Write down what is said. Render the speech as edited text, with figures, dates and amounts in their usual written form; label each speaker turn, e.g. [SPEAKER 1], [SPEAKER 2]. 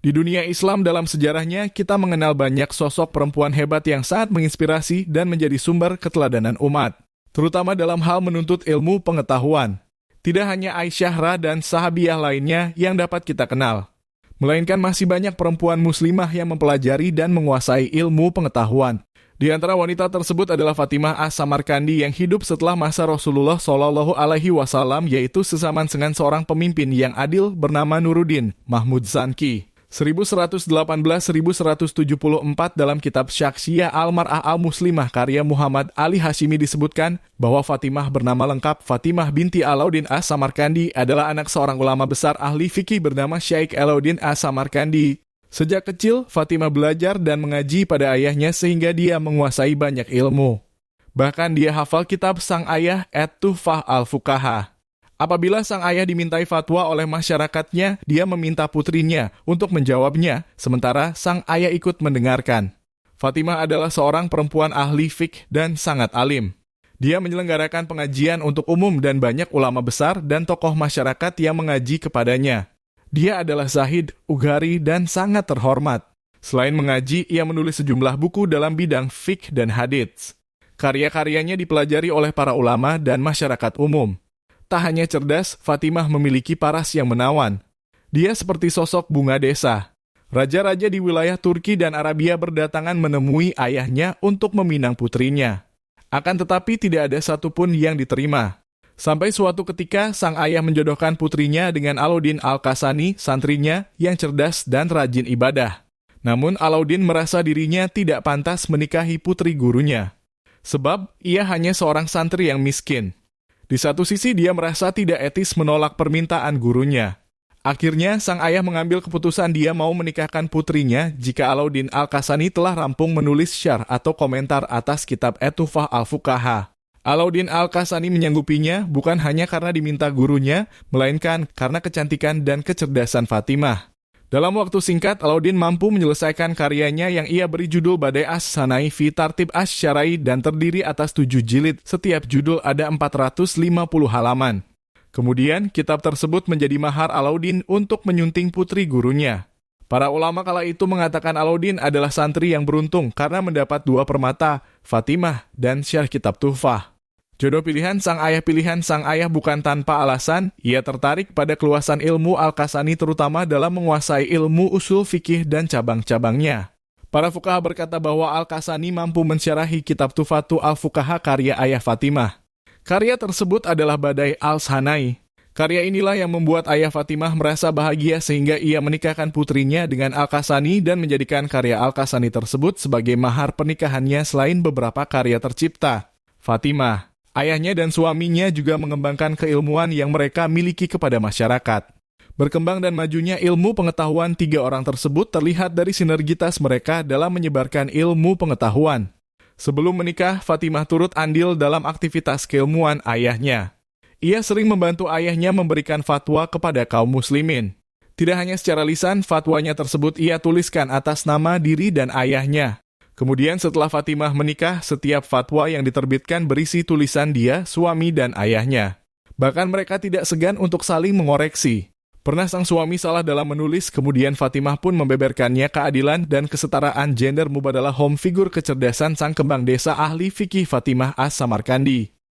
[SPEAKER 1] Di dunia Islam dalam sejarahnya, kita mengenal banyak sosok perempuan hebat yang sangat menginspirasi dan menjadi sumber keteladanan umat, terutama dalam hal menuntut ilmu pengetahuan. Tidak hanya Aisyah Ra dan sahabiah lainnya yang dapat kita kenal, melainkan masih banyak perempuan muslimah yang mempelajari dan menguasai ilmu pengetahuan. Di antara wanita tersebut adalah Fatimah As-Samarkandi yang hidup setelah masa Rasulullah Shallallahu Alaihi Wasallam, yaitu sezaman dengan seorang pemimpin yang adil bernama Nuruddin Mahmud Zanki. 1118-1174 dalam kitab Syakhsiyah Al-Mar'ah Al-Muslimah karya Muhammad Ali Hashimi disebutkan bahwa Fatimah bernama lengkap Fatimah binti Alauddin As-Samarkandi adalah anak seorang ulama besar ahli fikih bernama Syekh Alauddin As-Samarkandi. Sejak kecil, Fatimah belajar dan mengaji pada ayahnya sehingga dia menguasai banyak ilmu. Bahkan dia hafal kitab sang ayah At-Tuhfah Al-Fuqaha. Apabila sang ayah dimintai fatwa oleh masyarakatnya, dia meminta putrinya untuk menjawabnya, sementara sang ayah ikut mendengarkan. Fatimah adalah seorang perempuan ahli fikih dan sangat alim. Dia menyelenggarakan pengajian untuk umum dan banyak ulama besar dan tokoh masyarakat yang mengaji kepadanya. Dia adalah zahid, ugari, dan sangat terhormat. Selain mengaji, ia menulis sejumlah buku dalam bidang fikih dan hadits. Karya-karyanya dipelajari oleh para ulama dan masyarakat umum. Tak hanya cerdas, Fatimah memiliki paras yang menawan. Dia seperti sosok bunga desa. Raja-raja di wilayah Turki dan Arabia berdatangan menemui ayahnya untuk meminang putrinya. Akan tetapi tidak ada satupun yang diterima. Sampai suatu ketika, sang ayah menjodohkan putrinya dengan Alauddin Al-Kasani, santrinya yang cerdas dan rajin ibadah. Namun Alauddin merasa dirinya tidak pantas menikahi putri gurunya. Sebab ia hanya seorang santri yang miskin. Di satu sisi dia merasa tidak etis menolak permintaan gurunya. Akhirnya sang ayah mengambil keputusan dia mau menikahkan putrinya jika Alauddin Al-Kasani telah rampung menulis syarh atau komentar atas kitab At-Tuhfah Al-Fuqaha. Alauddin Al-Kasani menyanggupinya bukan hanya karena diminta gurunya, melainkan karena kecantikan dan kecerdasan Fatimah. Dalam waktu singkat, Alauddin mampu menyelesaikan karyanya yang ia beri judul Badai As-Sanai fi Tartib Asy-Syara'i dan terdiri atas 7 jilid, setiap judul ada 450 halaman. Kemudian, kitab tersebut menjadi mahar Alauddin untuk menyunting putri gurunya. Para ulama kala itu mengatakan Alauddin adalah santri yang beruntung karena mendapat 2 permata, Fatimah dan syarh kitab Tuhfah. Jodoh pilihan sang ayah bukan tanpa alasan, ia tertarik pada keluasan ilmu Al-Kasani terutama dalam menguasai ilmu usul fikih dan cabang-cabangnya. Para fuqaha berkata bahwa Al-Kasani mampu mensyarahi kitab Tuhfatu Al-Fuqaha karya ayah Fatimah. Karya tersebut adalah Badai Al-Sanai. Karya inilah yang membuat ayah Fatimah merasa bahagia sehingga ia menikahkan putrinya dengan Al-Kasani dan menjadikan karya Al-Kasani tersebut sebagai mahar pernikahannya selain beberapa karya tercipta. Fatimah, ayahnya dan suaminya juga mengembangkan keilmuan yang mereka miliki kepada masyarakat. Berkembang dan majunya ilmu pengetahuan 3 orang tersebut terlihat dari sinergitas mereka dalam menyebarkan ilmu pengetahuan. Sebelum menikah, Fatimah turut andil dalam aktivitas keilmuan ayahnya. Ia sering membantu ayahnya memberikan fatwa kepada kaum muslimin. Tidak hanya secara lisan, fatwanya tersebut ia tuliskan atas nama diri dan ayahnya. Kemudian setelah Fatimah menikah, setiap fatwa yang diterbitkan berisi tulisan dia, suami, dan ayahnya. Bahkan mereka tidak segan untuk saling mengoreksi. Pernah sang suami salah dalam menulis, kemudian Fatimah pun membeberkannya keadilan dan kesetaraan gender mubadalah home figur kecerdasan sang kembang desa ahli fikih Fatimah As-Samarkandi.